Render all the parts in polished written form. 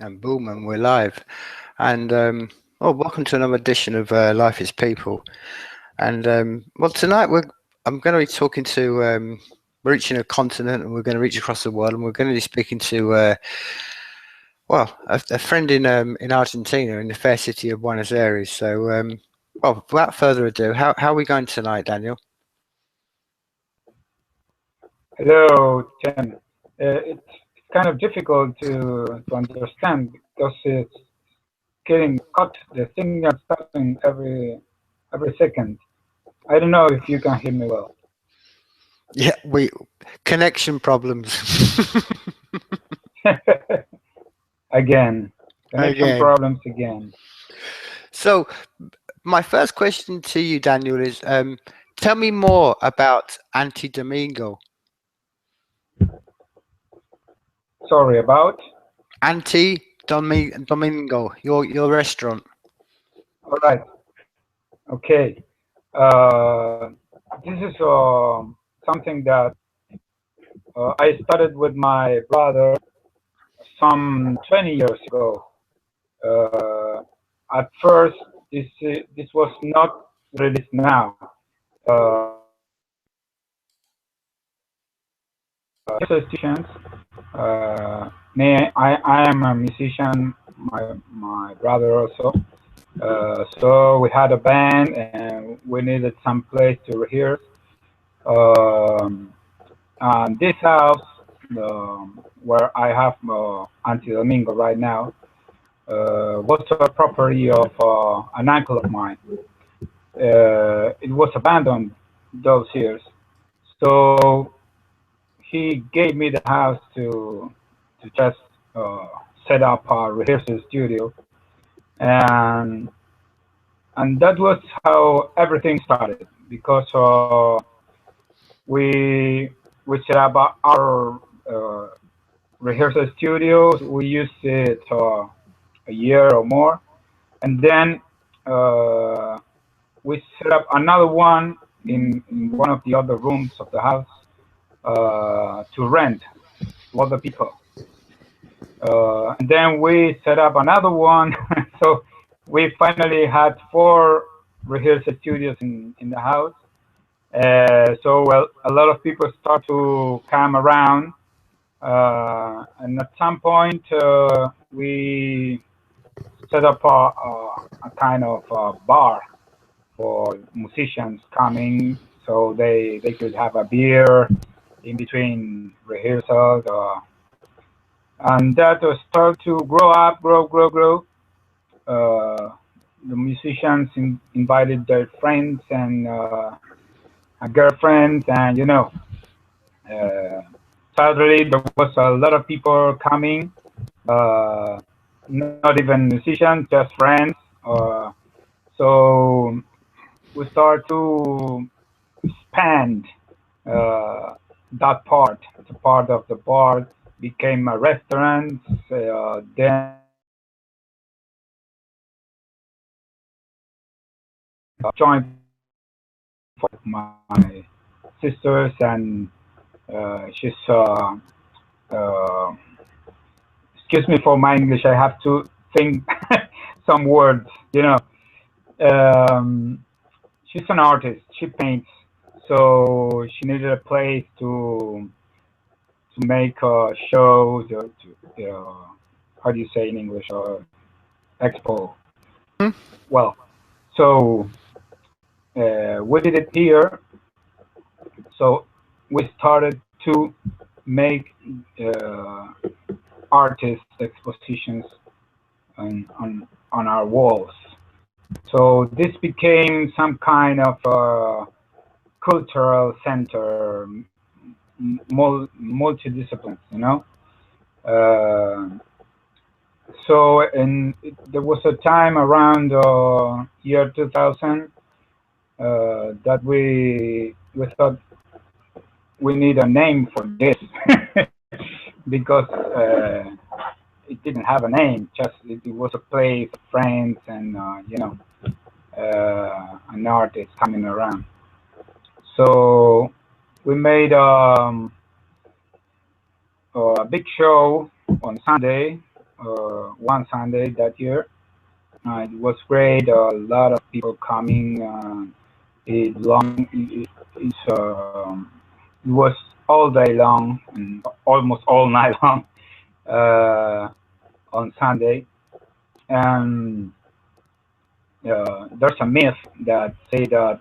And boom, and we're live. And well, welcome to another edition of Life is People. And well, tonight I'm going to be talking to we're reaching a continent, and we're going to reach across the world, and we're going to be speaking to well, a friend in Argentina, in the fair city of Buenos Aires. So well, without further ado, how are we going tonight, Daniel? Hello, Tim. It's kind of difficult to understand because it's getting cut. The signal stopping every second. I don't know if you can hear me well. Yeah, connection problems. Again, connection problems again. So, my first question to you, Daniel, is tell me more about Anti-Domingo. Sorry, about? Anti-Domingo, your restaurant. All right. Okay. This is something that I started with my brother some 20 years ago. At first, this was not released now. Musicians. I am a musician. My brother also. So we had a band, and we needed some place to rehearse. And this house, where I have Anti-Domingo right now, was a property of an uncle of mine. It was abandoned those years, so he gave me the house to just set up a rehearsal studio, and that was how everything started. Because we set up our rehearsal studios. We used it a year or more, and then we set up another one in one of the other rooms of the house to rent to other people. And then we set up another one. So we finally had 4 rehearsal studios in the house. So well, a lot of people start to come around. And at some point, we set up a kind of bar for musicians coming, so they could have a beer in between rehearsals, and that started to grow. The musicians invited their friends and girlfriends, and sadly there was a lot of people coming, not even musicians, just friends. So we start to expand that part. The part of the bar became a restaurant. Then joined my sisters, and she's excuse me for my English. I have to think some words. She's an artist. She paints, so she needed a place to make shows, or to how do you say in English, expo. Well, so we did it here. So we started to make artist expositions on our walls. So this became some kind of cultural center, multidisciplines, So there was a time around year 2000 that we thought we need a name for this because it didn't have a name. Just it was a place of friends and an artist coming around. So we made a big show on Sunday one Sunday that year. It was great. A lot of people coming. It was all day long and almost all night long on Sunday. And there's a myth that say that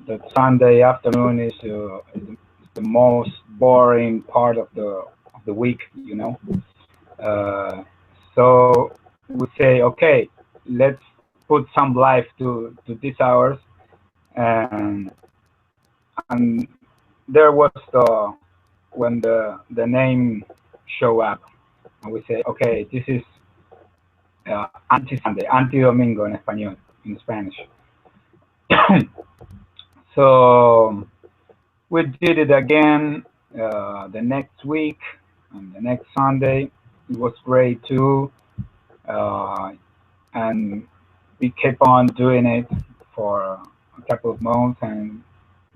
that Sunday afternoon is the most boring part of the week. So we say, okay, let's put some life to these hours, and there was when the name show up, and we say, okay, this is anti-Sunday, Anti-Domingo in español, in Spanish. So we did it again the next week and the next Sunday. It was great too, and we kept on doing it for a couple of months, and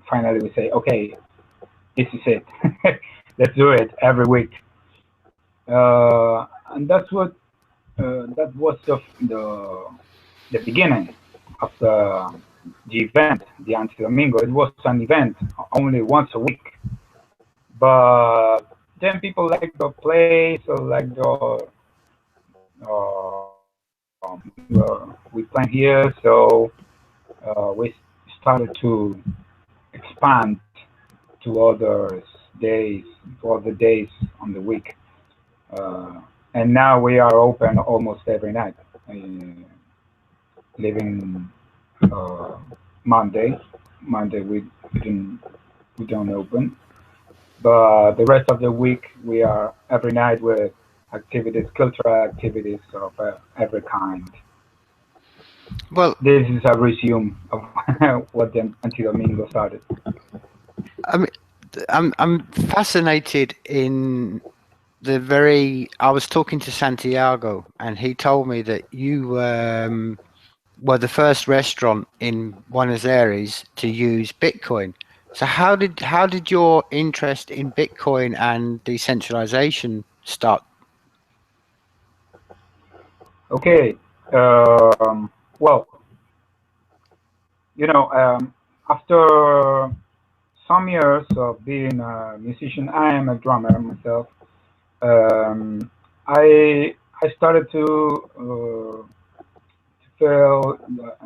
finally we say, okay, this is it. Let's do it every week. And that's what that was the beginning of the event, the Anti-Domingo. It was an event only once a week, but then people like the place or like we plan here, so we started to expand to other days, on the week, and now we are open almost every night, leaving Monday. We don't open, but the rest of the week we are every night with activities, cultural activities of every kind. Well, this is a resume of what the Anti-Domingo started. I mean, I'm fascinated in I was talking to Santiago, and he told me that you were the first restaurant in Buenos Aires to use Bitcoin. So how did your interest in Bitcoin and decentralization start? Okay, well, after some years of being a musician, I am a drummer myself. I started to feel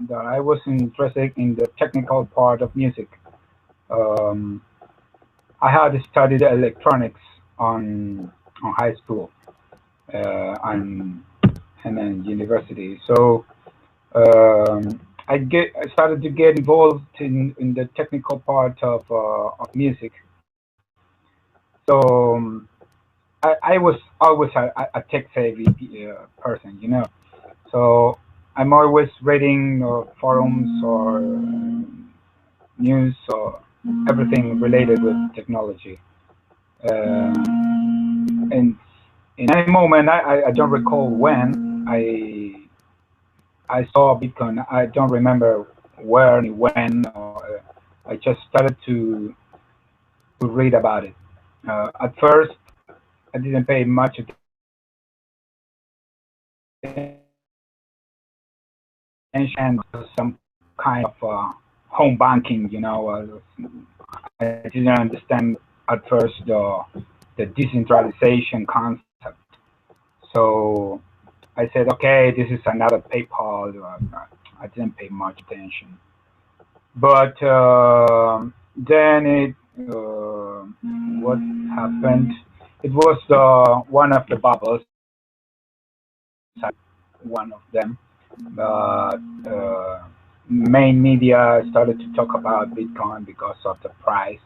that I was interested in the technical part of music. I had studied electronics on high school and then university. So I started to get involved in the technical part of music. So I was always a tech-savvy person, So I'm always reading forums or news or everything related with technology. And in any moment, I don't recall when I saw Bitcoin. I don't remember where and when. I just started to read about it. At first, I didn't pay much attention to some kind of home banking. I didn't understand at first the decentralization concept. So I said, okay, this is another PayPal. I didn't pay much attention. But then what happened? It was one of the bubbles, one of them. But main media started to talk about Bitcoin because of the price.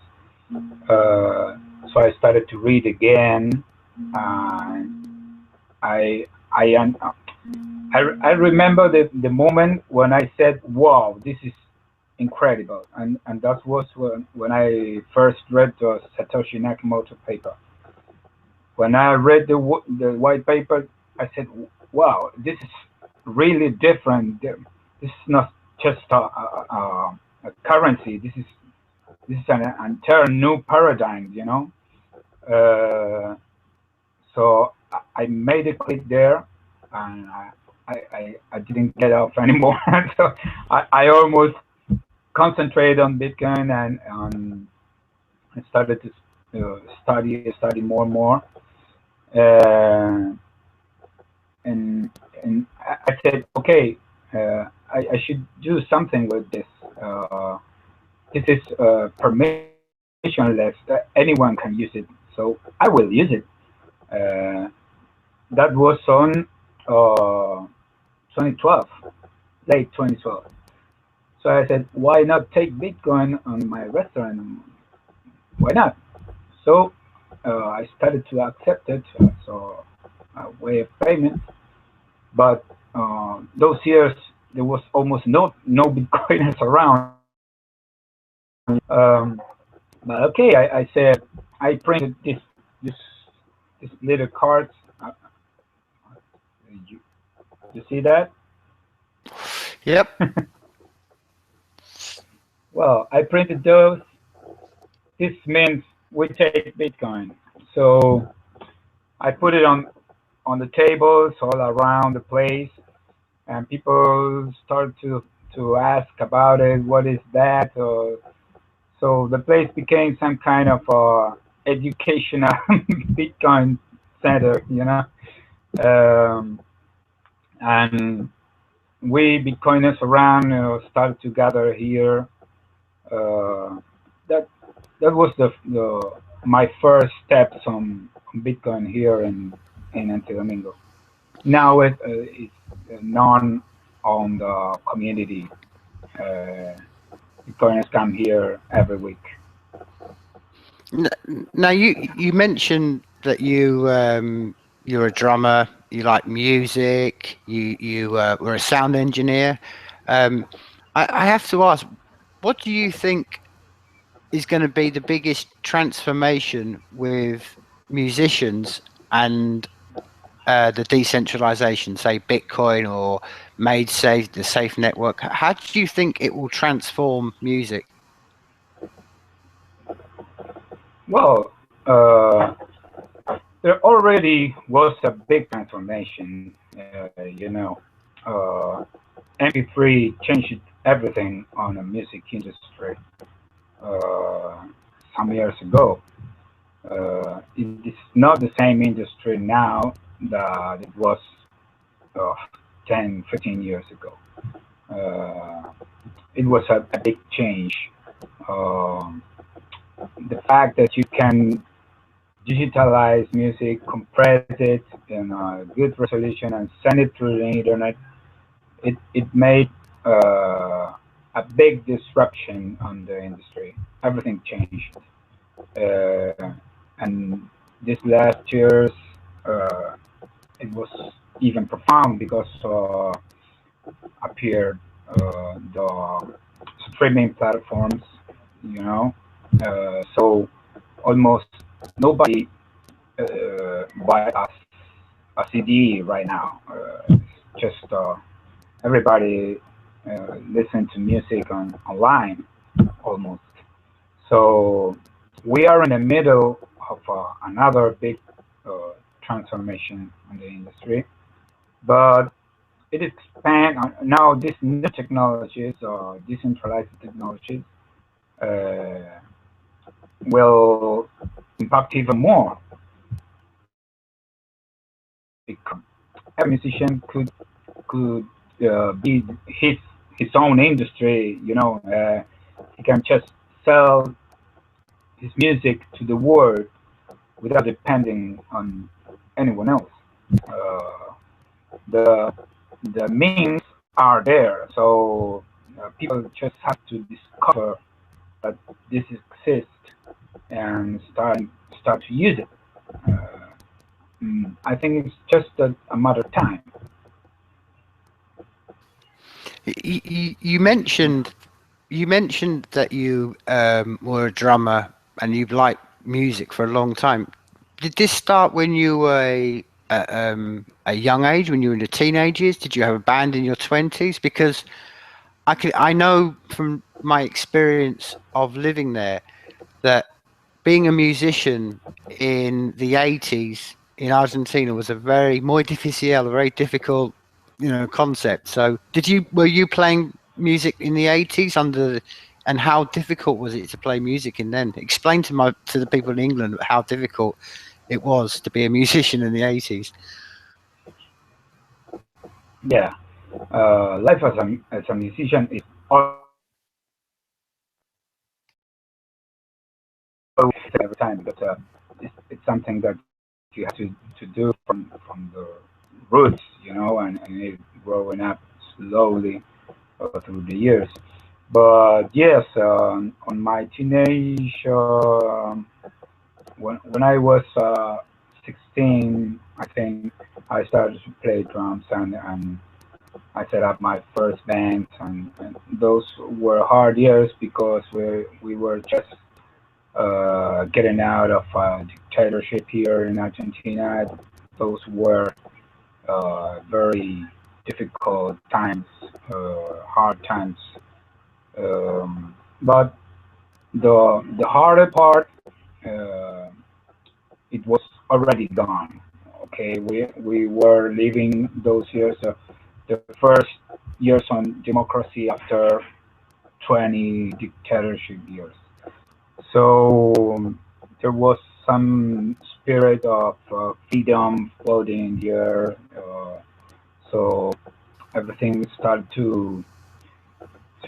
So I started to read again. I remember the moment when I said, "Wow, this is incredible," and that was when I first read the Satoshi Nakamoto paper. When I read the white paper, I said, "Wow, this is really different. This is not just a currency. This is an entire new paradigm." So I made a click there, and I didn't get off anymore. So I almost concentrated on Bitcoin, and I started to study more and more. Uh, and I said, okay, I should do something with this. This is permissionless. Anyone can use it, so I will use it. That was on 2012, late 2012. So I said, why not take Bitcoin on my restaurant? Why not? So I started to accept it as a way of payment. But those years, there was almost no Bitcoiners around. But okay, I said I printed this little cards. You, you see that? Yep. Well, I printed those. This means we take Bitcoin. So I put it on the tables all around the place, and people start to ask about it. What is that? So the place became some kind of educational Bitcoin center, you know. And we Bitcoiners around started to gather here. That that was my first steps on Bitcoin here in Anti-Domingo. Now it's known on the community. Uh, Bitcoiners come here every week. Now you mentioned that you're a drummer, you like music, you were a sound engineer. I have to ask, what do you think is going to be the biggest transformation with musicians and the decentralization, say Bitcoin or made safe, the safe network? How do you think it will transform music? Well, there already was a big transformation. You know, MP3 changed everything on the music industry some years ago. It's not the same industry now that it was uh, 10, 15 years ago. It was a big change. Um, the fact that you can digitalize music, compress it in a good resolution, and send it through the internet, it made a big disruption on the industry. Everything changed. And this last years, uh, it was even profound because appeared the streaming platforms, you know. So almost nobody buy a CD right now. Just everybody listen to music online almost. So we are in the middle of another big transformation in the industry, but it expand now. These new technologies or decentralized technologies uh, will impact even more. Because every musician could be his own industry. You know, he can just sell his music to the world without depending on anyone else. Uh, the the means are there, so people just have to discover that this exists and start to use it. Uh, I think it's just a matter of time. You mentioned that you were a drummer and you've liked music for a long time. Did this start when you were a young age, when you were in the teenagers? Did you have a band in your 20s? Because I know from my experience of living there that being a musician in the 80s in Argentina was a very muy difícil, a very difficult, concept. So were you playing music in the 80s and how difficult was it to play music in then? Explain to the people in England how difficult it was to be a musician in the 80s. Yeah, life as a musician is always every time, because it's something that you have to do from the roots, and it growing up slowly through the years. But yes, on my teenage, when I was 16, I think I started to play drums, and I set up my first band, and those were hard years because we were just getting out of dictatorship here in Argentina. Those were very difficult times, hard times. But the harder part, uh, it was already gone. Okay, we were living those years, the first years on democracy after 20 dictatorship years. So there was some spirit of freedom floating in the air. So everything started to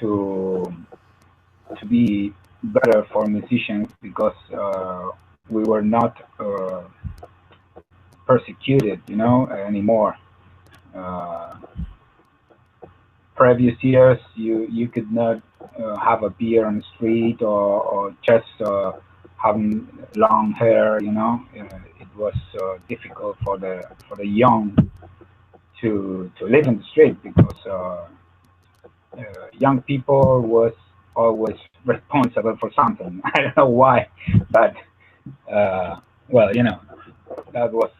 to be better for musicians because we were not persecuted, anymore. Uh, Previous years, you could not have a beer on the street, or just having long hair. It was difficult for the young to live in the street because young people was always responsible for something. I don't know why, but uh, well, that was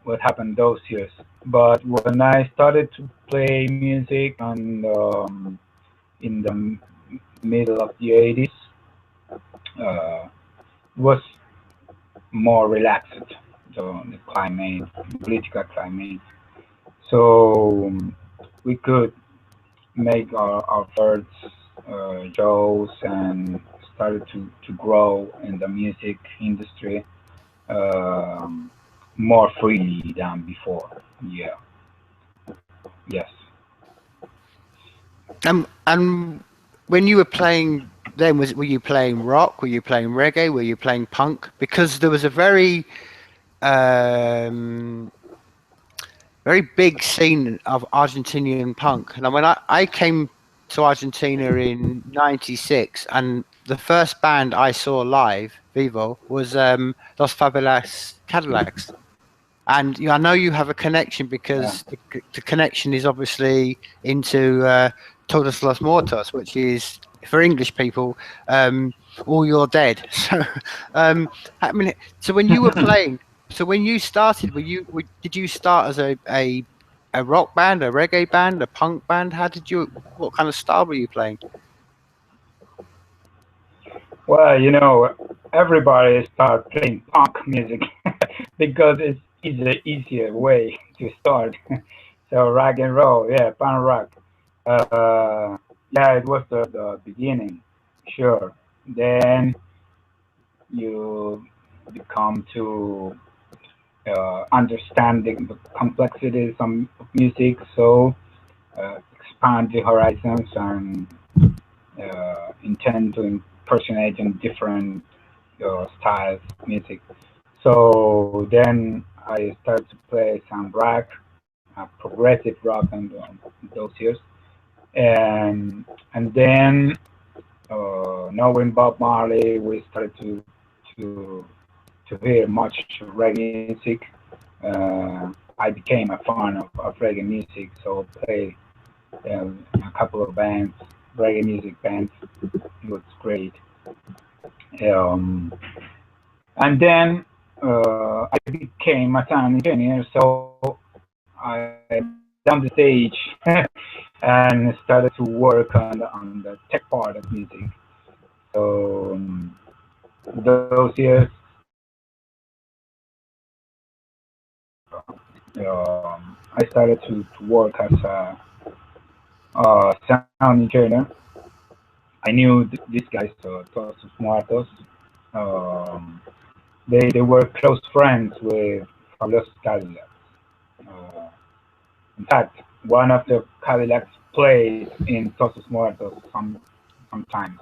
what happened those years. But when I started to play music and in the middle of the 80s, was more relaxed, the climate, political climate. So we could make our first shows and started to grow in the music industry um, more freely than before. Yeah. Yes. And when you were playing then, were you playing rock? Were you playing reggae? Were you playing punk? Because there was a um, very big scene of Argentinian punk. And when I came to Argentina in '96, and the first band I saw live, Vivo, was Los Favelas Cadillacs. And I know you have a connection Yeah. because the connection is obviously into Todos Los Muertos, which is for English people, all you're dead. So, I mean, so when you were playing, so when you started, did you start as a rock band, a reggae band, a punk band? What kind of style were you playing? Well, everybody start playing punk music because it's the easier way to start. So rock and roll, yeah, punk rock. Yeah, it was the beginning, sure. Then you become to understanding the complexities of music, so expand the horizons and intend to impersonate in different styles of music. So then I started to play some rock, progressive rock, and those years, and then knowing Bob Marley, we started to to hear much reggae music. I became a fan of reggae music, so played a couple of bands, reggae music bands. It was great. Um, and then I became a sound engineer, so I down the stage and started to work on the tech part of music. So those years I started to work as a sound engineer. I knew these guys, Todos Tus Muertos. Um, they were close friends with Alós Cadillacs. Uh, in fact, one of the Cadillacs played in Todos Muertos sometimes.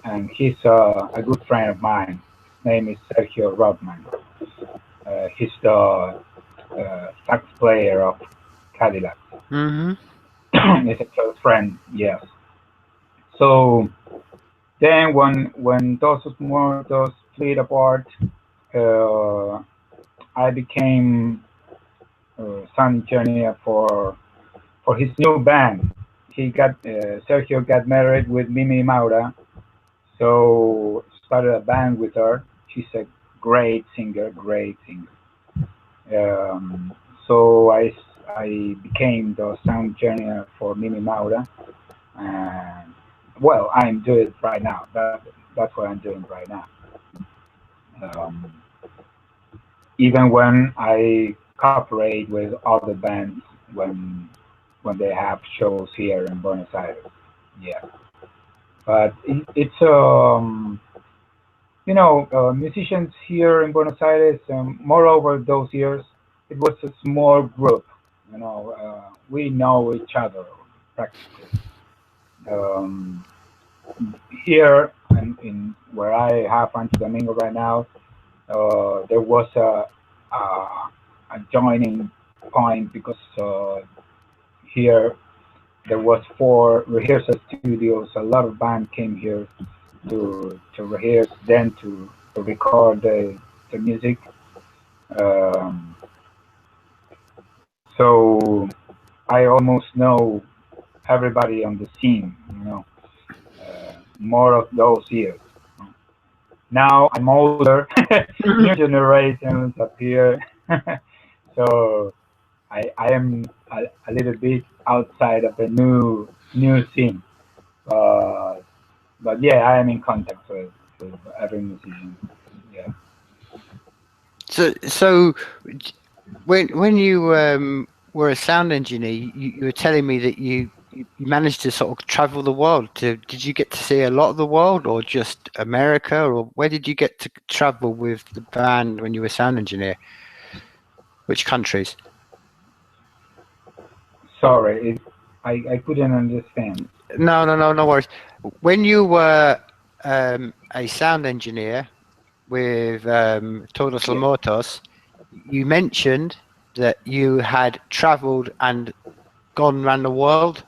And he's a good friend of mine. His name is Sergio Rodman. He's the sax player of Cadillac. Mm-hmm. He's a close friend, yes. So then when Todos Muertos split apart, uh, I became sound engineer for his new band. Sergio got married with Mimi Maura, so started a band with her. She's a great singer, great singer. So I became the sound engineer for Mimi Maura, and well, I'm doing it right now. That's what I'm doing right now. Um, Even when I cooperate with other bands when they have shows here in Buenos Aires. Yeah, but it's musicians here in Buenos Aires. Moreover, those years, it was a small group. We know each other practically. Um, Here in where I have Anti-Domingo right now, there was a joining point because here there was 4 rehearsal studios. A lot of bands came here to rehearse, then to record the music. Um, so I almost know everybody on the scene. More of those years. Now I'm older, new generations appear, so I am a little bit outside of the new scene. Uh, but yeah, I am in contact with every musician. Yeah. So when you were a sound engineer, you were telling me that you managed to sort of travel the world. Did you get to see a lot of the world, or just America, or where did you get to travel with the band when you were sound engineer? Which countries? Sorry, I couldn't understand. No worries. When you were a sound engineer with Todos Los Yeah. Muertos, you mentioned that you had traveled and gone around the world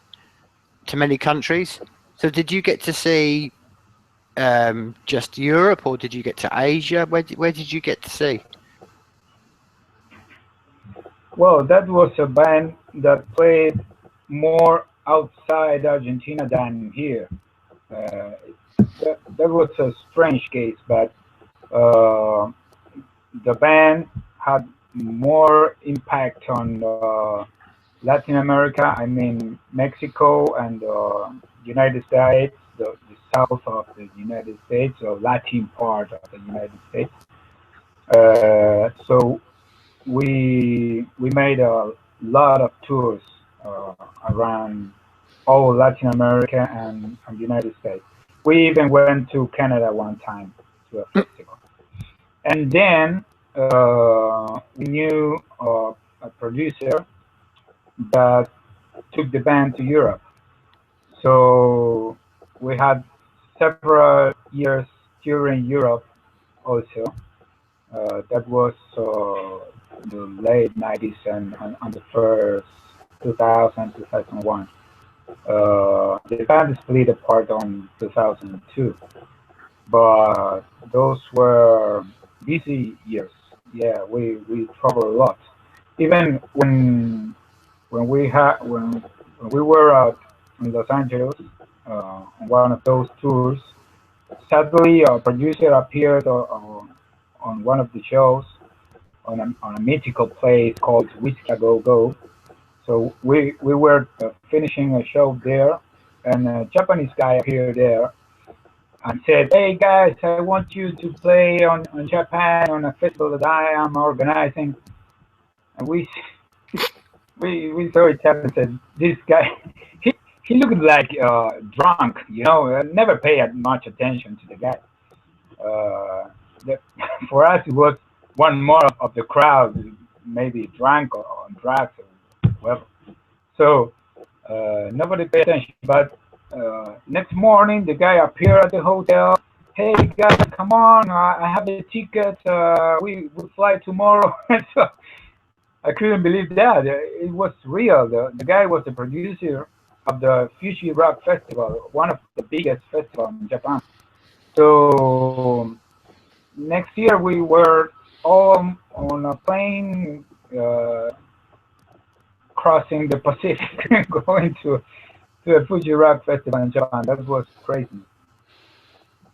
to many countries. So did you get to see just Europe, or did you get to Asia? Where did you get to see? Well, that was a band that played more outside Argentina than here. Uh, that was a strange case, but uh, the band had more impact on Latin America. I mean, Mexico and United States, the south of the United States, or Latin part of the United States. So we made a lot of tours uh, around all Latin America and United States. We even went to Canada one time to a festival. And then we knew a producer that took the band to Europe. So we had several years touring Europe also. That was the late 90s and the first 2000, 2001. The band split apart on 2002, but those were busy years. Yeah, we traveled a lot. Even when we were out in Los Angeles on one of those tours, suddenly a producer appeared on one of the shows on a mythical place called Whiskey A Go Go. So we were finishing a show there, and a Japanese guy appeared there and said, "Hey guys, I want you to play on Japan on a festival that I am organizing." and we saw each other and said, "This guy, he looked like drunk, you know. Never pay much attention to the guy. Uh, the, for us, it was one more of the crowd, maybe drunk or on drugs or whatever. So nobody paid attention. But next morning, the guy appeared at the hotel. Hey guys, come on! I have the ticket. We will fly tomorrow. So I couldn't believe that. It was real. The guy was the producer of the Fuji Rock Festival, one of the biggest festivals in Japan. So next year we were all on a plane crossing the Pacific, going to a Fuji Rock Festival in Japan. That was crazy.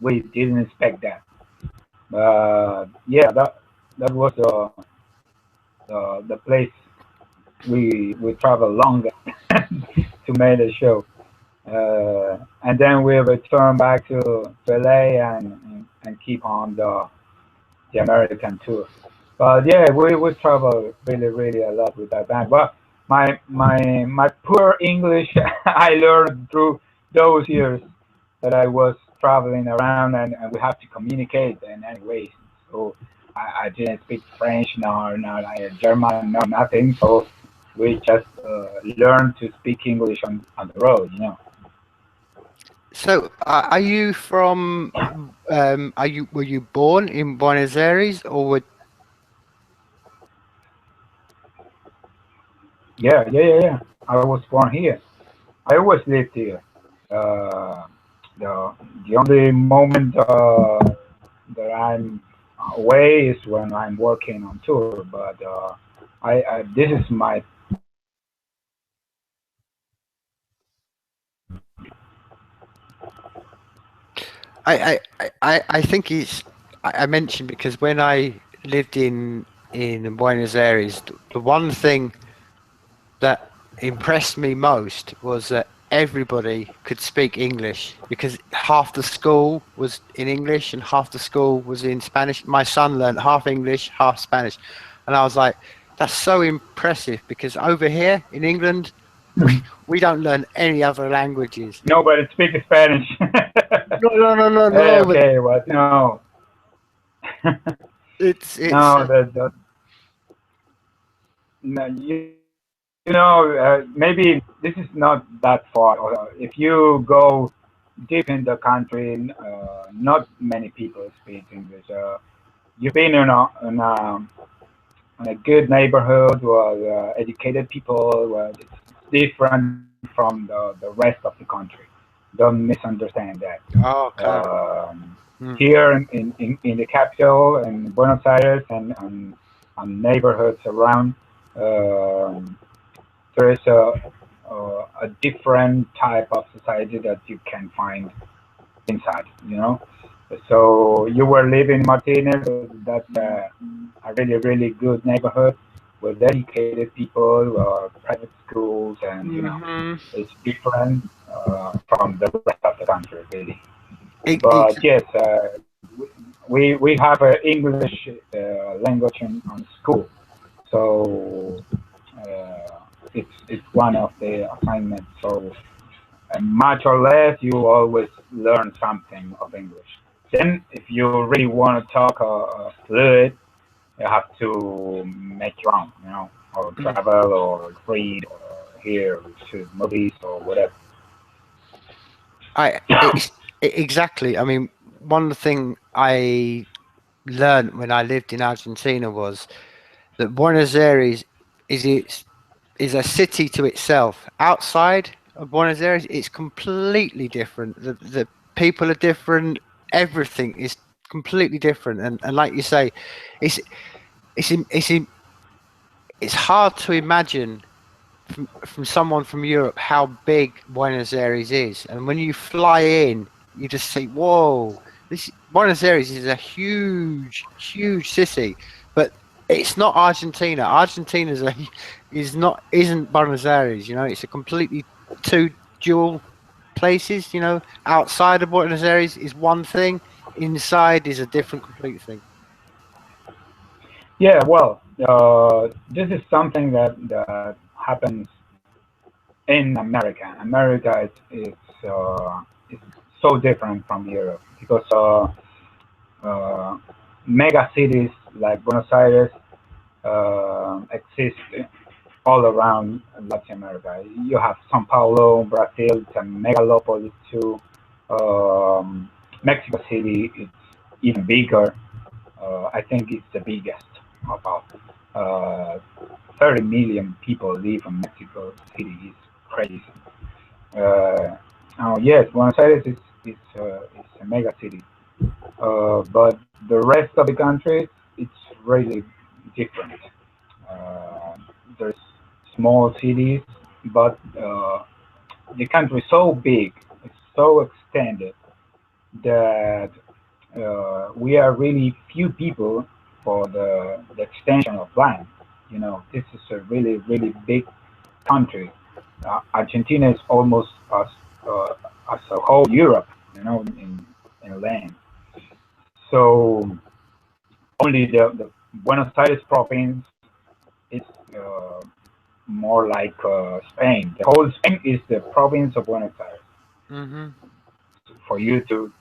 We didn't expect that. Yeah, that was the place we traveled longer to make the show. And then we return back to LA and keep on the American tour. But yeah, we travel really a lot with that band. But my poor English I learned through those years that I was traveling around and we have to communicate in any way. So I didn't speak French nor German, no nothing. So we just learned to speak English on the road, you know. So, are you from? Were you born in Buenos Aires, or were? Yeah. I was born here. I always lived here. Uh, the only moment that I'm away is when I'm working on tour. But I this is my I think it's. I mentioned because when I lived in Buenos Aires, the one thing that impressed me most was that everybody could speak English because half the school was in English and half the school was in Spanish. My son learned half English, half Spanish, and I was like, that's so impressive because over here in England, we don't learn any other languages. nobody speaks Spanish. No. But Okay, but no, it's no, no, you know, maybe this is not that far. If you go deep in the country, not many people speak English. You've been in a good neighborhood where educated people, where it's different from the rest of the country. Don't misunderstand that. oh, okay. Here in the capital, in Buenos Aires, and neighborhoods around, um, there is a different type of society that you can find inside, you know. So you were living in Martinez, that's a really good neighborhood with educated people, private schools, and you know, Hmm. it's different from the rest of the country, really. It, But it's yes, we have English language on school, so it's one of the assignments. So much or less, you always learn something of English. Then, if you really want to talk fluid, you have to make your own, you know, or travel or read or hear to movies or whatever. exactly. I mean, one thing I learned when I lived in Argentina was that Buenos Aires is its is a city to itself. Outside of Buenos Aires, it's completely different. The people are different. Everything is completely different. And like you say, it's it's it's it's hard to imagine from someone from Europe how big Buenos Aires is. And when you fly in, you just see, whoa, this Buenos Aires is a huge city. But it's not Argentina. Argentina's a isn't Buenos Aires. You know, it's a completely two dual places. You know, outside of Buenos Aires is one thing, inside is a different complete thing. Yeah, well. this is something that happens in America. America is so different from Europe because mega cities like Buenos Aires exist all around Latin America. You have São Paulo, Brazil, it's a megalopolis too. Mexico City, it's even bigger. I think it's the biggest. About 30 million people live in Mexico City. It's crazy. Oh yes, Buenos Aires is a mega city, but the rest of the country it's really different. There's small cities, but the country is so big, it's so extended that we are really few people for the extension of land. You know, this is a really big country. Argentina is almost as a whole Europe, you know, in land. So only the Buenos Aires province is uh, more like Spain. The whole Spain is the province of Buenos Aires. Mm-hmm. For you to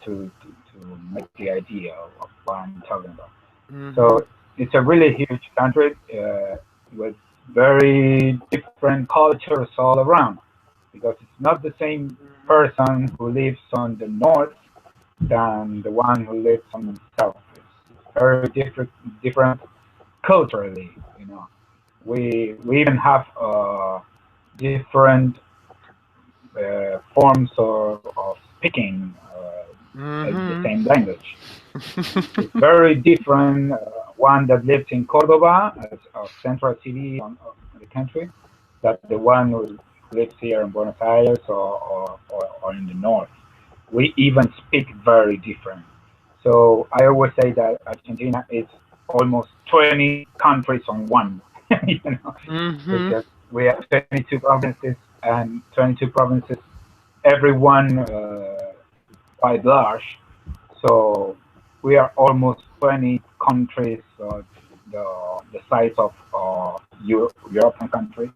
make the idea of what I'm talking about. Mm-hmm. So it's a really huge country with very different cultures all around because it's not the same person who lives on the north than the one who lives on the south. It's very different culturally. You know, we even have different forms of speaking the Mm-hmm. same language. It's very different. One that lives in Cordoba, as a central city of the country, that the one who lives here in Buenos Aires or in the north. We even speak very different. So I always say that Argentina is almost 20 countries on one, you know, Mm-hmm. because we have 22 provinces and 22 provinces, everyone quite large. So we are almost 20 countries, the size of European countries,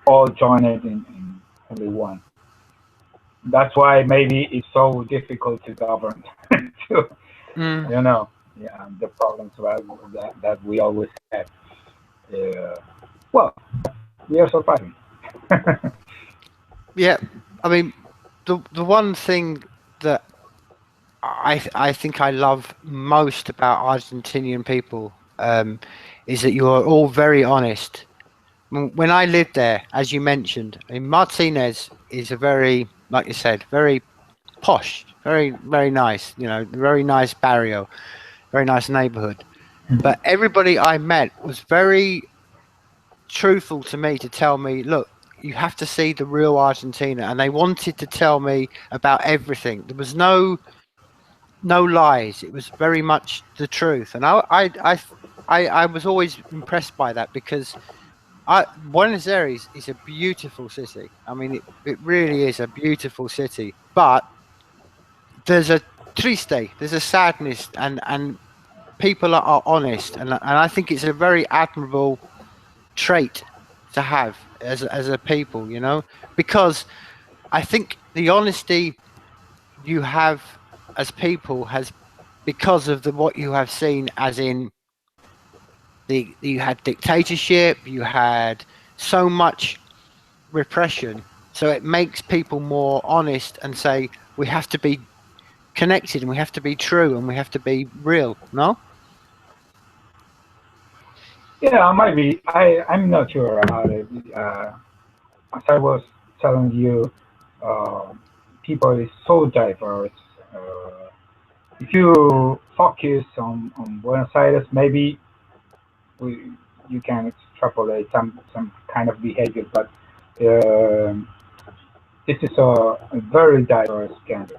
all joined in only one. That's why maybe it's so difficult to govern. to, Mm. you know, yeah, the problems that we always have. Well, we are surviving. Yeah, I mean, the one thing that I think I love most about Argentinian people is that you are all very honest. When I lived there, as you mentioned, I mean, Martinez is a very, like you said, very posh, very nice. You know, very nice barrio, very nice neighborhood. But everybody I met was very truthful to me to tell me, look, you have to see the real Argentina, and they wanted to tell me about everything. There was no lies. It was very much the truth, and I was always impressed by that because Buenos Aires is a beautiful city. I mean, it really is a beautiful city, but there's a triste, there's a sadness, and people are honest, and I think it's a very admirable trait to have as a people, you know, because I think the honesty you have as people has because of the what you have seen as in the you had dictatorship, you had so much repression, so it makes people more honest and say we have to be connected and we have to be true and we have to be real. No. Yeah, maybe. I'm not sure about it. As I was telling you, uh, people is so diverse. Uh, if you focus on Buenos Aires, maybe we, you can extrapolate some kind of behavior, but um this is a very diverse country.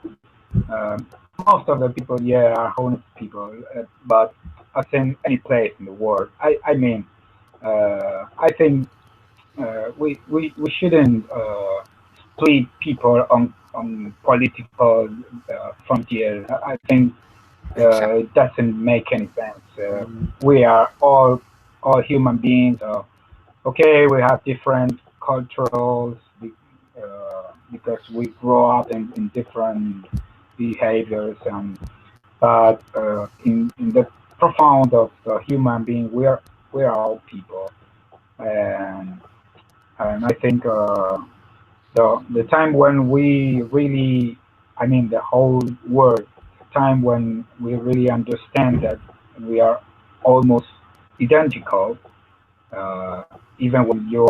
Um, Most of the people, yeah, are honest people, but as in any place in the world, I mean, I think we shouldn't split people on political frontier. I think Exactly. it doesn't make any sense. Mm. We are all all human beings. Okay, we have different cultures because we grow up in different behaviors, but in the profound of the human being, we are all people, and I think the time when we really, I mean, the whole world, time when we really understand that we are almost identical, uh, even when you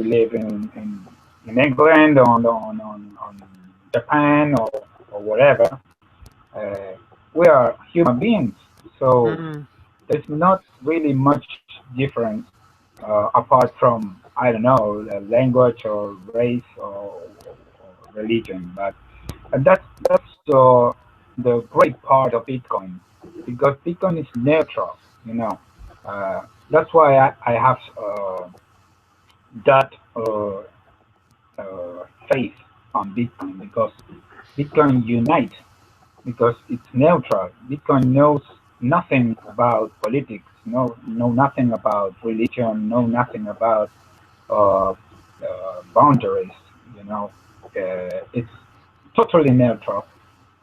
live in England, on Japan, or whatever. Uh, we are human beings, so Mm. there's not really much difference apart from, I don't know, language or race or religion. But and that's the great part of Bitcoin, because Bitcoin is neutral. You know, that's why I have that faith on Bitcoin, because Bitcoin unites, because it's neutral. Bitcoin knows nothing about politics, know nothing about religion, know nothing about boundaries. You know, it's totally neutral.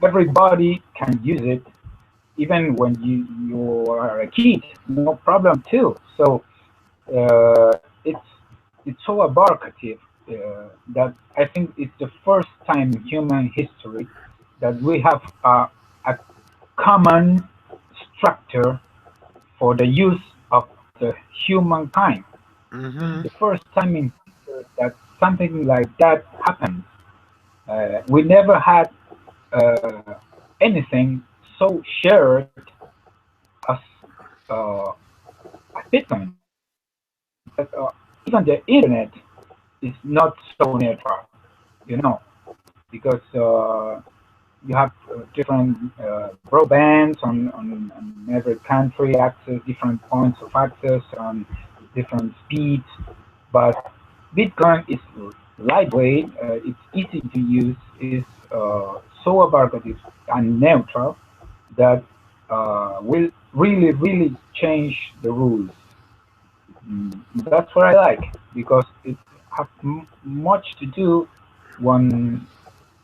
Everybody can use it, even when you are a kid, no problem too. So uh, it's so abarcative that I think it's the first time in human history that we have a common structure for the use of the humankind. Mm-hmm. The first time in history that something like that happened. We never had uh, anything so shared as Bitcoin. But, even the internet is not so neutral, you know, because you have different broadbands on every country, access different points of access on different speeds. But Bitcoin is lightweight, it's easy to use, is so abarcative and neutral that will really change the rules. That's what I like, because it has much to do when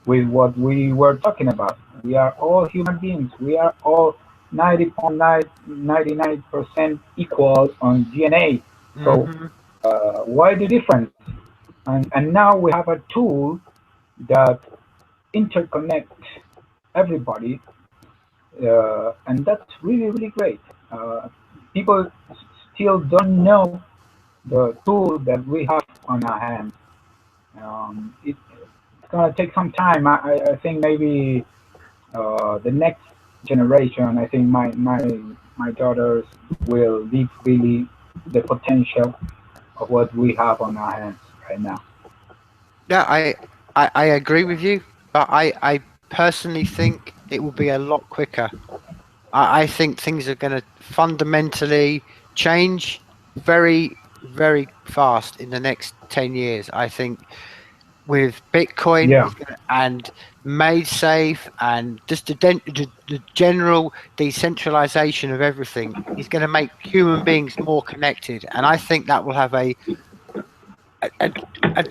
with what we were talking about. We are all human beings. We are all 99% equal on DNA. So Mm-hmm. why the difference? And now we have a tool that interconnects everybody, and that's really great. People still don't know the tool that we have on our hands. It's gonna take some time. I think maybe the next generation. I think my daughters will live really the potential of what we have on our hands right now. Yeah, I agree with you, but I personally think it will be a lot quicker. I think things are going to fundamentally change very fast in the next 10 years. I think with Bitcoin Yeah, is going to, and made safe, and just the general decentralization of everything is going to make human beings more connected. And I think that will have a, a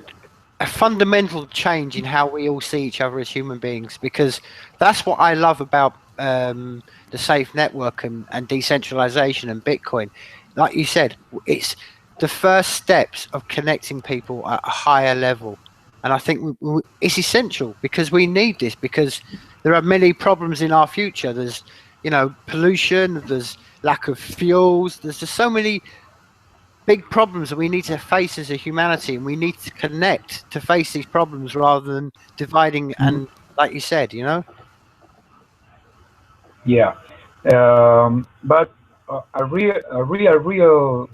a fundamental change in how we all see each other as human beings, because that's what I love about the safe network and decentralization and Bitcoin. Like you said, it's the first steps of connecting people at a higher level. And I think it's essential, because we need this, because there are many problems in our future. There's, pollution, there's lack of fuels, there's just so many big problems that we need to face as a humanity, and we need to connect to face these problems rather than dividing. mhm, And like you said. yeah. But a real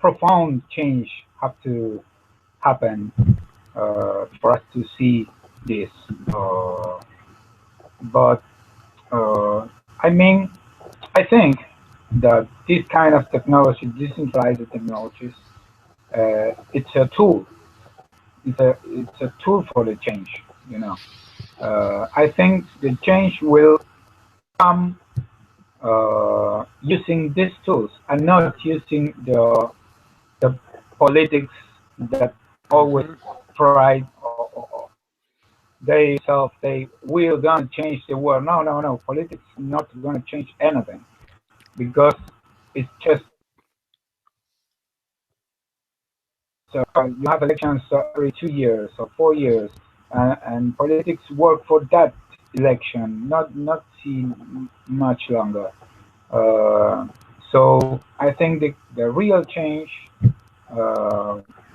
profound change have to happen for us to see this. Uh, but I mean, I think that this kind of technology, decentralized technologies, it's a tool. It's a tool for the change. I think the change will come using these tools and not using the politics that always try, they self they will gonna change the world. No, no, no. Politics not gonna change anything because it's just you have elections every 2 years or 4 years, and politics work for that election, not see much longer. Uh, so I think the real change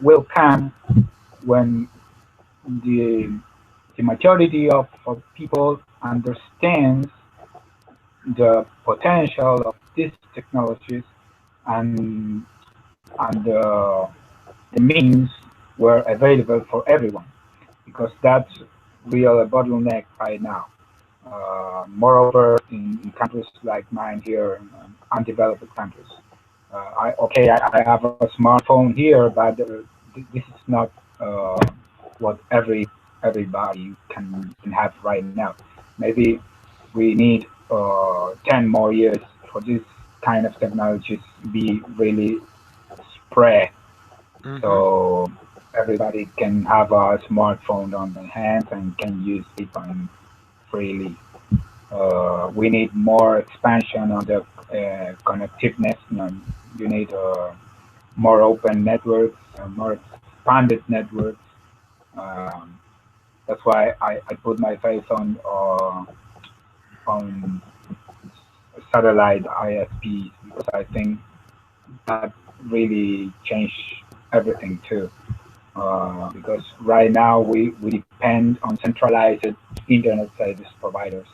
will come when the the majority of people understands the potential of these technologies and the means were available for everyone because that's real a bottleneck right now. Moreover, in countries like mine here, in undeveloped countries, I have a smartphone here, but this is not what everybody can have right now. Maybe we need 10 more years for this kind of technologies be really spread, so everybody can have a smartphone on their hands and can use it freely. We need more expansion on the connectiveness. You need more open networks, more expanded networks. Um, that's why I put my face on satellite ISPs because I think that really changed everything too. Because right now we depend on centralized internet service providers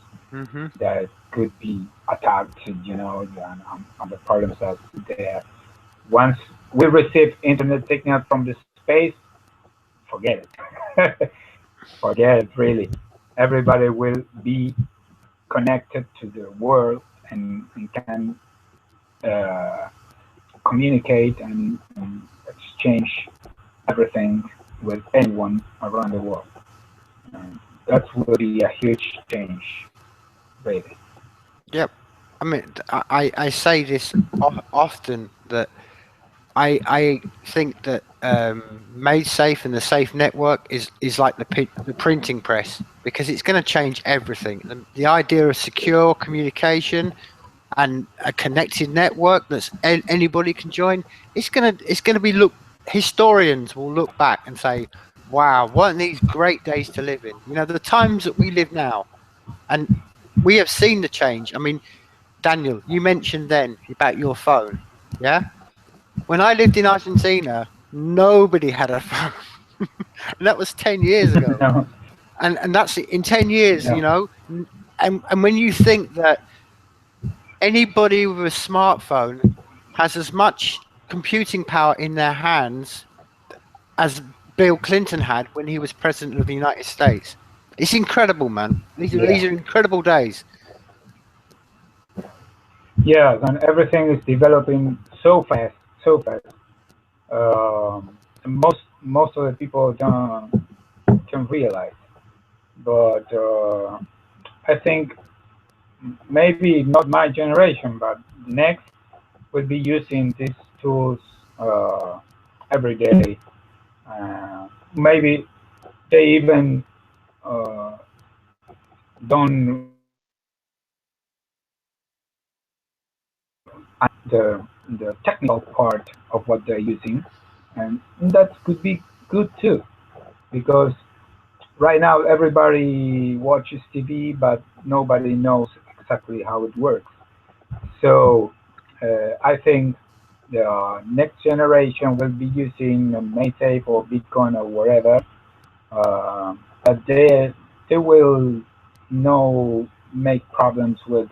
that could be attacked, and the problems that they have. Once we receive internet signal from the space, forget it. Forget it, really. Everybody will be connected to the world and can uh, communicate and exchange everything with anyone around the world. That will be a huge change, really. Yep. I mean, I say this often that I think that made safe and the safe network is like the printing press because it's going to change everything. The idea of secure communication and a connected network that's anybody can join. It's gonna be historians will look back and say, "Wow, weren't these great days to live in?" You know, the times that we live now, and we have seen the change. I mean, Daniel, you mentioned then about your phone, yeah. When I lived in Argentina, nobody had a phone, and that was 10 years ago. No, And that's in 10 years, no, and when you think that anybody with a smartphone has as much computing power in their hands as Bill Clinton had when he was president of the United States. It's incredible, man. These yeah, are incredible days. yeah, and everything is developing so fast, so fast. Most of the people don't realize, but I think maybe not my generation, but the next will be using these tools uh, every day. Maybe they even uh, don't the technical part of what they're using, and that could be good too because right now everybody watches TV, but nobody knows exactly how it works. So I think the next generation will be using Maytape or Bitcoin or whatever, but they will no make problems with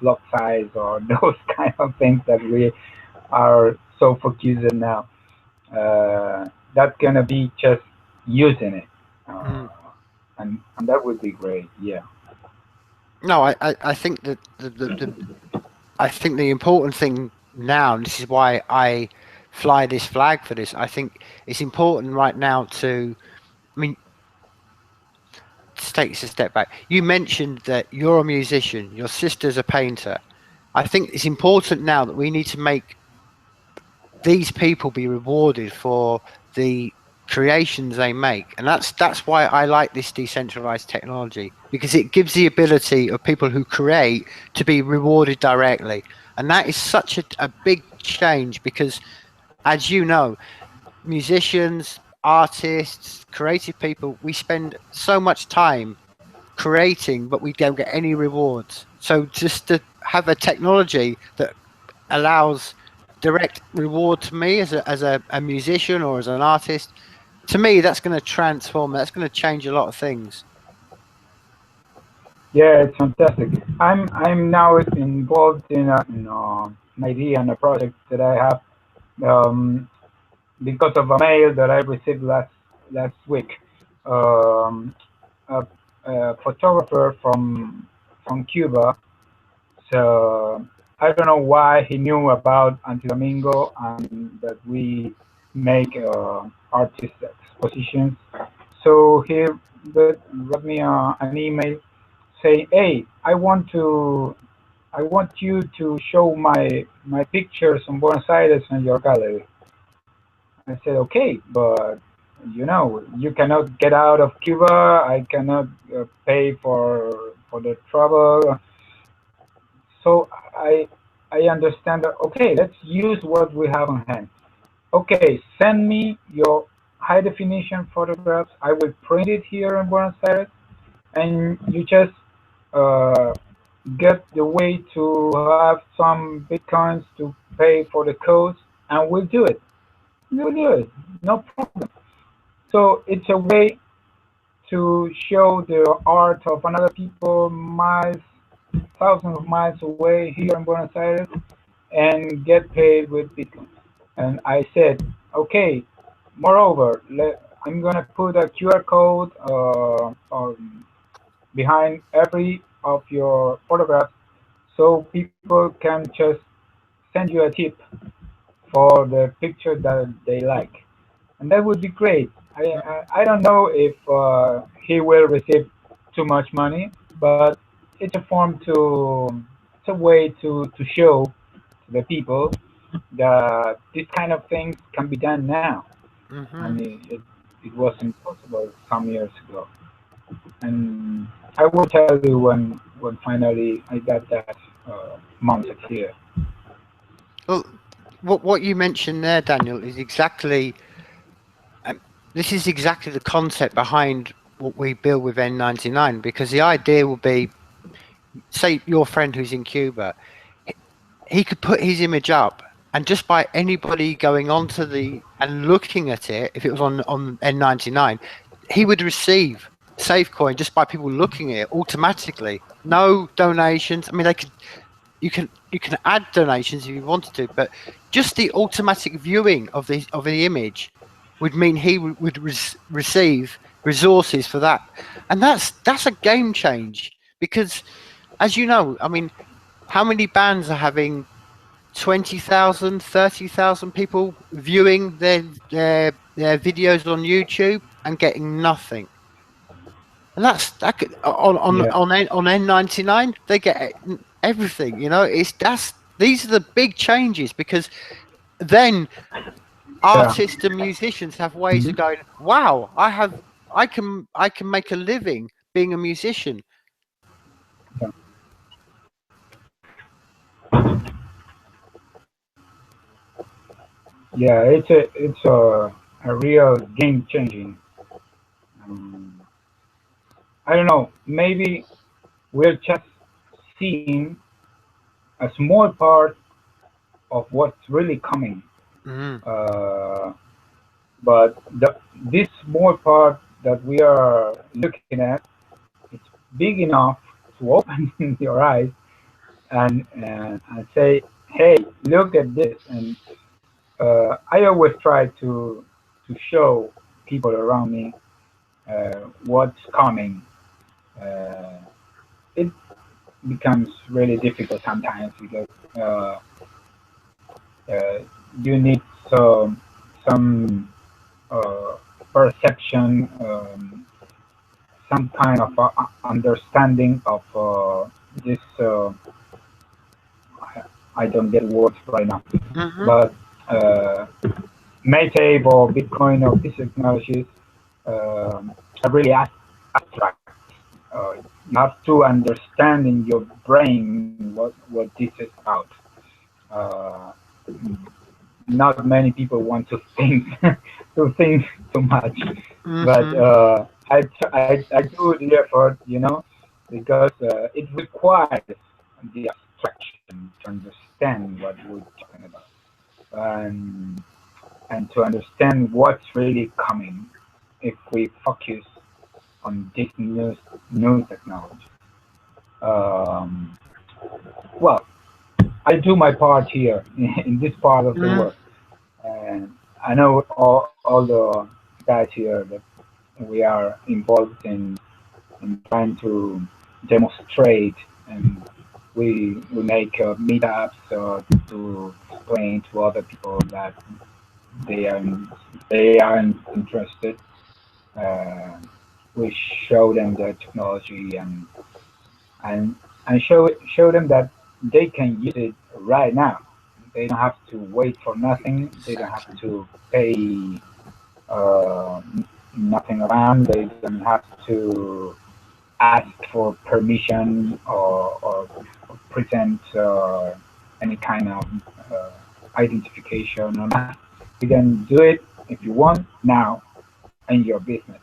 block size or those kind of things that we are so focused on now. That's gonna be just using it, Mm. and that would be great. Yeah. No, I think that I think the important thing now, and this is why I fly this flag for this. I think it's important right now to. I mean, to take us a step back. You mentioned that you're a musician. Your sister's a painter. I think it's important now that we need to make these people be rewarded for the creations they make, and that's why I like this decentralized technology, because it gives the ability of people who create to be rewarded directly. And that is such a big change, because as you know, musicians, artists, creative people, we spend so much time creating, but we don't get any rewards. So just to have a technology that allows direct reward to me as a musician or as an artist, to me, that's going to transform. That's going to change a lot of things. Yeah, it's fantastic. I'm now involved in an idea and a project that I have because of a mail that I received last week. Um, a, a photographer from Cuba. So I don't know why he knew about Anti-Domingo and that we make artist expositions. So he wrote me an email saying, "Hey, I want you to show my pictures on Buenos Aires in your gallery." I said, "Okay, but you cannot get out of Cuba. I cannot pay for the travel." So I understand that. Okay, let's use what we have on hand. Okay, send me your high definition photographs. I will print it here in Buenos Aires, and you just uh, get the way to have some bitcoins to pay for the codes, and we'll do it. We'll do it. No problem. So it's a way to show the art of another people miles, thousands of miles away here in Buenos Aires, and get paid with Bitcoin. And I said, okay, moreover, I'm going to put a QR code behind every of your photographs so people can just send you a tip for the picture that they like. And that would be great. I don't know if he will receive too much money, but it's a form to it's a way to show to the people that this kind of things can be done now. I mean, it wasn't possible some years ago. And I will tell you when finally I got that mounted here. Well, what you mentioned there, Daniel, is exactly this is exactly the concept behind what we build with N99, because the idea will be, say your friend who's in Cuba, he could put his image up, and just by anybody going onto the and looking at it, if it was on N99, he would receive SafeCoin just by people looking at it automatically. No donations. I mean, you can add donations if you wanted to, but just the automatic viewing of the image would mean he would receive resources for that, and that's a game change, because as you know, I mean, how many bands are having 20,000, 30,000 people viewing their videos on YouTube and getting nothing? And that could, Yeah, on N99 they get everything. These are the big changes, because then yeah, artists and musicians have ways of mhm, going, wow, I can make a living being a musician. yeah. Yeah, it's a real game changing. Um, I don't know. Maybe we're just seeing a small part of what's really coming. Mm, Uh, but this small part that we are looking at, it's big enough to open your eyes and say, "Hey, look at this." And I always try to show people around me what's coming. Uh, it becomes really difficult sometimes because uh, uh, you need some uh, perception, some kind of understanding of this. I don't get words right now. Mm-hmm. But Maytape or Bitcoin or these technologies are really abstract. You have to understand in your brain what this is about. Uh, Not many people want to think to think too much, but Mm-hmm. I do the effort, you know, because it requires the abstraction to understand what we're talking about, and and to understand what's really coming if we focus on this new technology. Um, well, I do my part here in this part of the Mm-hmm. world, and I know all the guys here that we are involved in trying to demonstrate, and we make meetups to explain to other people that they are they aren't interested. Uh, we show them the technology and and show them that they can use it right now. They don't have to wait for nothing. They don't have Exactly. to pay uh, nothing around. They don't have to ask for permission or present any kind of uh, identification or not. You can do it if you want now in your business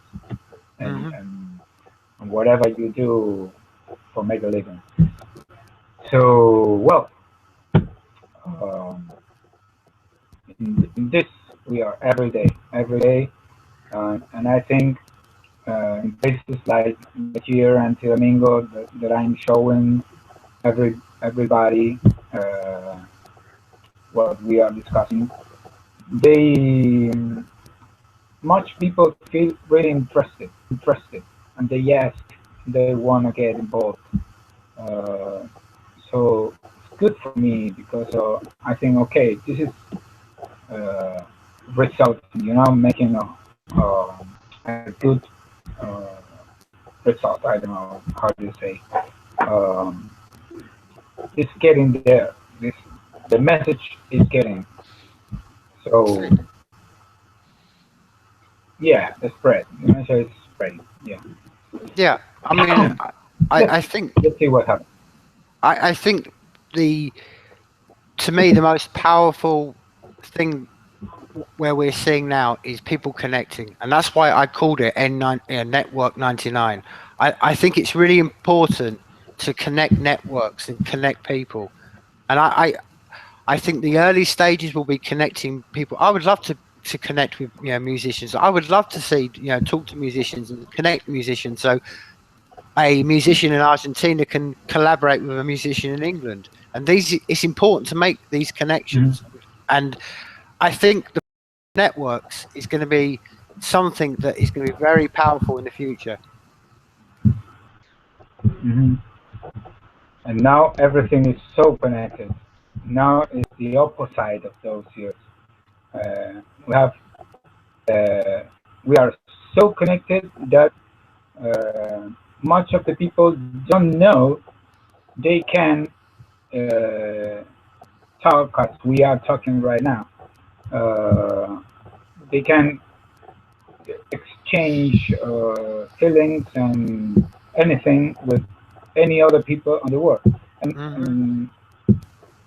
and, Mm-hmm. and, and whatever you do for make a living. So, well, um, in this we are every day, and I think in places like here Anti-Domingo that I'm showing everybody what we are discussing, they much people feel really interested, and they ask, they want to get involved. Uh, so it's good for me because I think okay, this is uh, result, you know, making a good uh, result. I don't know how to say. Um, it's getting there. This the message is getting. So yeah, the spread. The message is spreading. Yeah. Yeah. I mean, let's I think let's see what happens. I think the to me the most powerful thing where we're seeing now is people connecting, and that's why I called it N9 Network 99. I think it's really important to connect networks and connect people, and I think the early stages will be connecting people. I would love to connect with musicians. I would love to see talk to musicians and connect musicians. So a musician in Argentina can collaborate with a musician in England, and these it's important to make these Mm-hmm. connections. And I think the networks is going to be something that is going to be very powerful in the future. Mm-hmm. And now everything is so connected. Now it's the opposite of those years. We have uh, we are so connected that uh, much of the people don't know they can uh, talk as we are talking right now. Uh, they can exchange feelings and anything with any other people on the world. And, Hmm. and,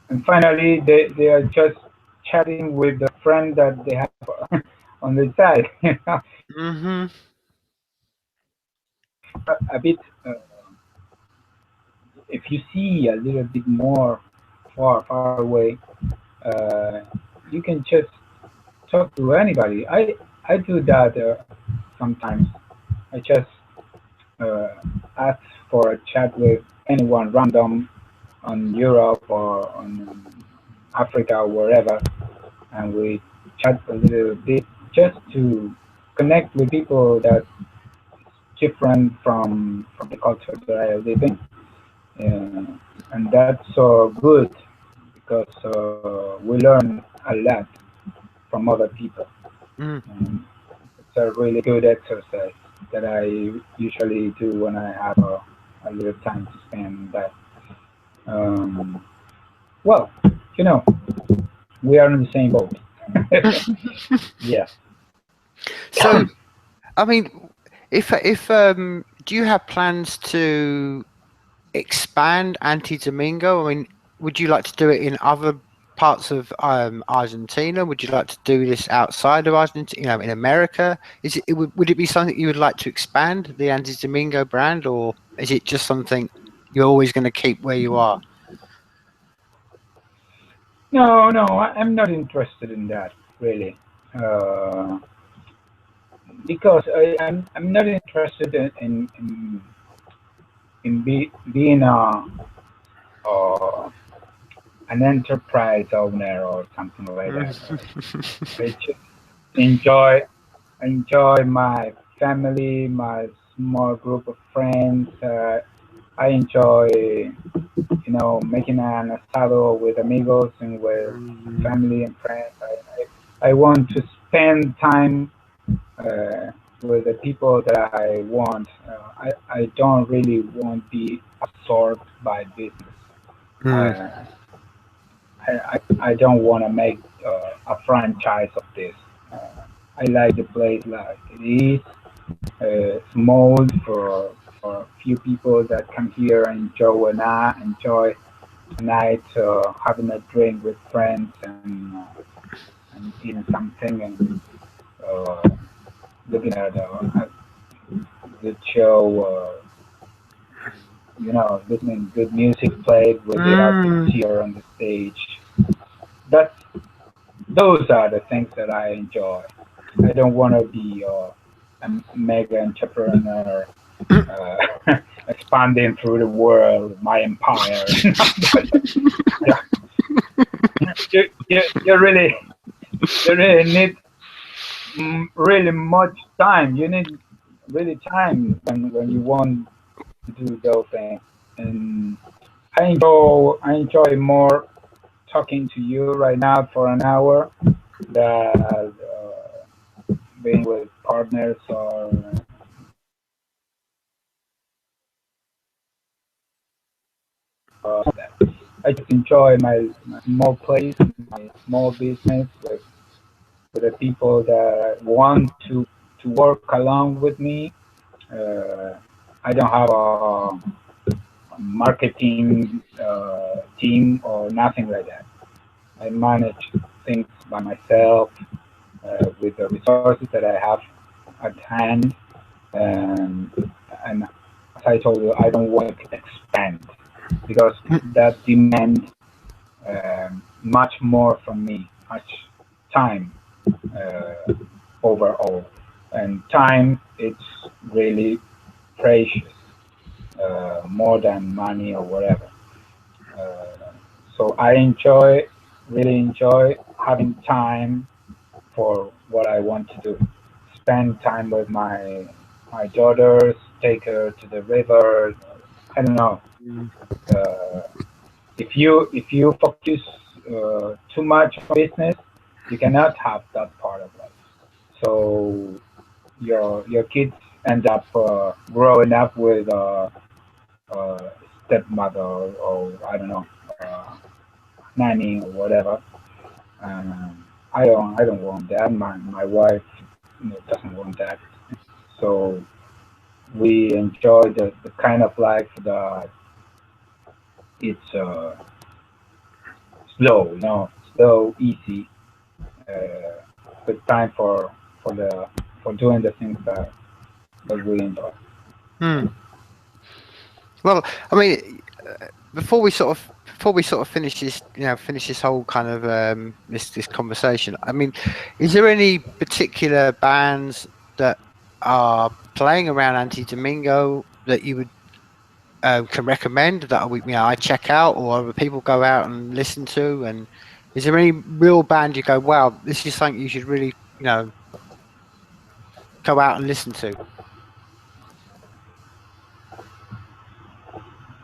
and finally, they are just chatting with the friend that they have on the side. Hmm. A bit, if you see a little bit more far away, uh, you can just talk to anybody. I do that sometimes. I just uh, ask for a chat with anyone random on Europe or on Africa or wherever, and we chat a little bit just to connect with people that different from the culture that I live in, and that's good because we learn a lot from other people. Mm. And it's a really good exercise that I usually do when I have a little time to spend that. Um, well, you know, we are in the same boat. Yeah. So, I mean, if do you have plans to expand Anti-Domingo? I mean, would you like to do it in other parts of Argentina? Would you like to do this outside of Argentina, you know, in America? Is it, would it be something you would like to expand, the Anti-Domingo brand, or is it just something you're always going to keep where you are? No, no, I'm not interested in that really, uh, because I'm not interested in being uh, an enterprise owner or something like that. I just enjoy enjoy my family, my small group of friends. I enjoy, making an asado with amigos and with family and friends. I want to spend time uh, with the people that I want. I don't really want to be absorbed by business. Mm. Uh, I don't want to make a franchise of this. Uh, I like the place like it is. Small for a few people that come here and enjoy a night, having a drink with friends and eating something and uh, looking at a good show. Listening good music played with the artists Mm. here on the stage. That's Those are the things that I enjoy. I don't want to be a mega entrepreneur uh, expanding through the world, my empire. You really need really much time. You need really time when you want to do those things. And I enjoy more talking to you right now for an hour than being with partners or that. I just enjoy my small place, my small business with the people that want to work along with me. Uh, I don't have a marketing team or nothing like that. I manage things by myself with the resources that I have at hand. And, and as I told you, I don't want to expand because that demands much more from me, much time uh, overall. And time, it's really precious, more than money or whatever. Uh, so really enjoy having time for what I want to do. Spend time with my daughters, take her to the river. I don't know. Uh, if you focus too much on business, you cannot have that part of life. So your kids end up growing up with a stepmother or I don't know, nanny or whatever. I don't want that. My wife doesn't want that. So we enjoy the kind of life that it's slow, slow, easy, uh, with time for doing the things that we enjoy. Mm. Well, I mean, before we sort of finish this, finish this whole kind of this conversation. I mean, is there any particular bands that are playing around Anti-Domingo that you would can recommend that I check out or other people go out and listen to? And is there any real band you go, wow, this is something you should really go out and listen to?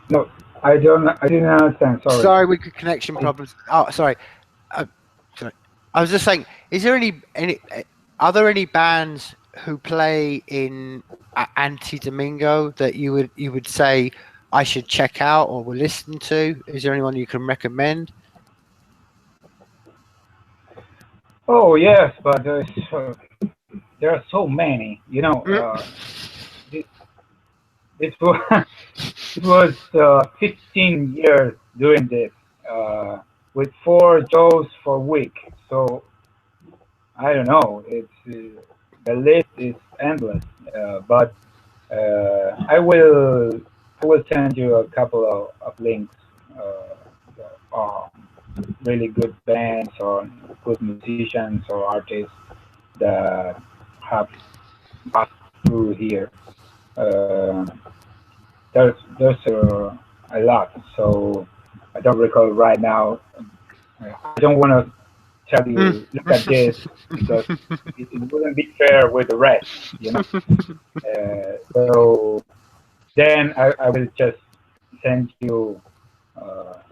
No, I don't. I didn't understand. Sorry. Sorry, we could connection problems. Oh, sorry. Uh, sorry. I was just saying, is there any are there any bands who play in Anti-Domingo that you would say I should check out or will listen to? Is there anyone you can recommend? Oh yes, but there are so many. This, this was it was 15 years doing this with 4 shows for a week. So I don't know. The list is endless. But I will send you a couple of links. That are really good bands or good musicians or artists that have passed through here. Uh, there's a lot, so I don't recall right now. I don't want to tell you look at this because it wouldn't be fair with the rest, you know. So then I will just send you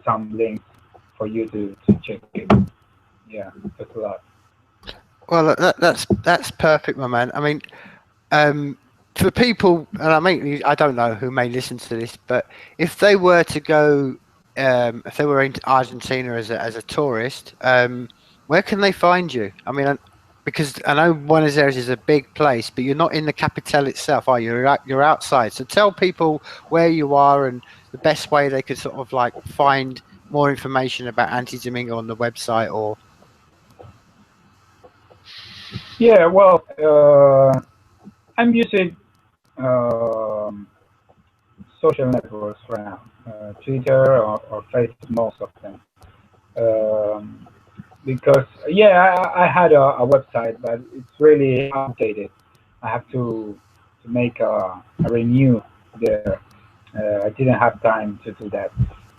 some links for you to check it. Yeah, that's a lot. Well, that's perfect, my man. I mean, for people, and I mean, I don't know who may listen to this, but if they were to go, if they were in Argentina as a tourist, where can they find you? I mean, because I know Buenos Aires is a big place, but you're not in the capital itself, are you? You're outside. So tell people where you are and the best way they could sort of like find more information about Anti-Domingo on the website or. Yeah, well, I'm using um, social networks right now, Twitter or Facebook, most of them. Um, because yeah, I had a website, but it's really outdated. I have to make a renew there. I didn't have time to do that.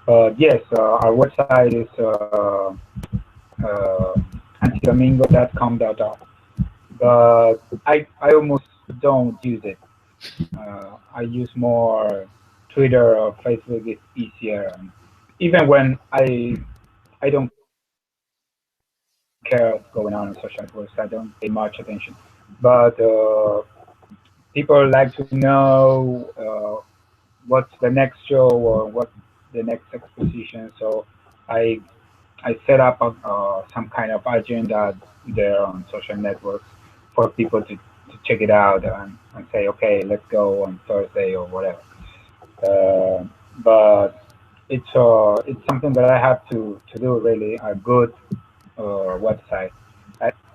But yes, our website is uh, antidomingo.com.au. But I almost don't use it. I use more Twitter or Facebook. It's easier. And even when I don't care what's going on in social networks, I don't pay much attention. But people like to know what's the next show or what's the next exposition. So I I set up some kind of agenda there on social networks for people to check it out and say, okay, let's go on Thursday or whatever. Uh, but it's something that I have to do really a good website.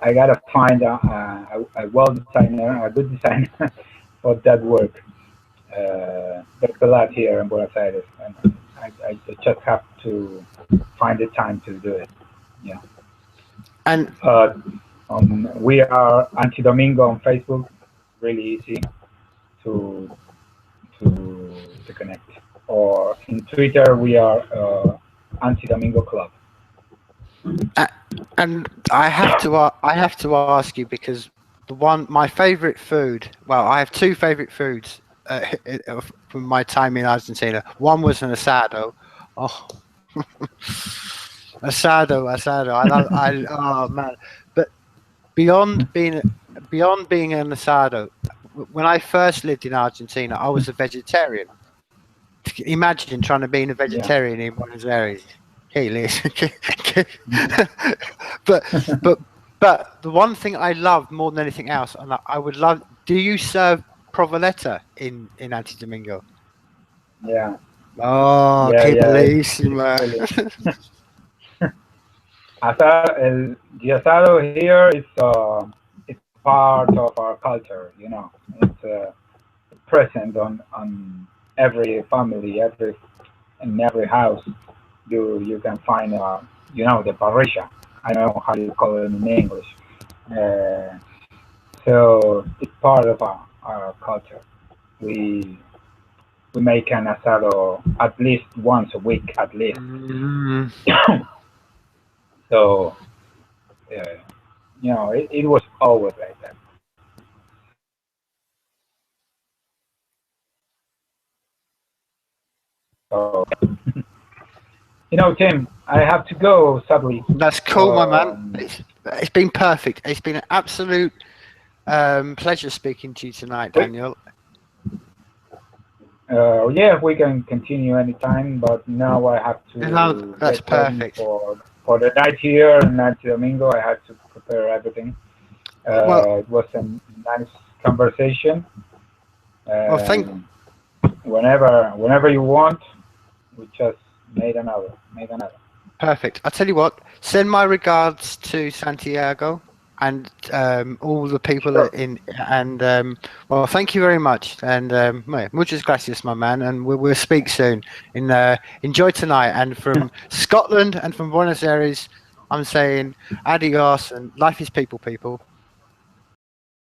I gotta find a well designer, a good designer for that work. There's a lot here in Buenos Aires, and I just have to find the time to do it. Yeah. And We are Anti-Domingo on Facebook. Really easy to to connect. Or in Twitter, we are Anti-Domingo Club. and I have to ask you because my favorite food. Well, I have two favorite foods from my time in Argentina. One was an asado. Oh, asado. Oh man. But beyond being an asado, when I first lived in Argentina, I was a vegetarian. Imagine trying to be a Yeah. vegetarian in Buenos Aires. Hey, Liz. but but but the one thing I loved more than anything else, and I would love. Do you serve provoletta in Anti-Domingo? Yeah. Oh, Yeah. que Yeah. It's bellissima. really the asado here is it's part of our culture. You know, it's present on every family, in every house. You can find the parrilla. I don't know how you call it in English. Uh, so it's part of our culture. We we make an asado at least once a week, at least. Mm. So it was always like that. So Tim, I have to go sadly. That's cool, my man. It's been perfect. It's been an absolute pleasure speaking to you tonight, Daniel. Yeah, we can continue anytime, but now I have No, to that's get ready perfect. for the night here in Anti-Domingo. I have to prepare everything. Well, It was a nice conversation. well, thank. Whenever you want, we just made another. Perfect. I'll tell you what. Send my regards to Santiago and all the people Sure. in. And well, thank you very much. And muchas gracias, my man. And we'll speak soon. Enjoy tonight. And from Scotland and from Buenos Aires, I'm saying adios and life is people, people.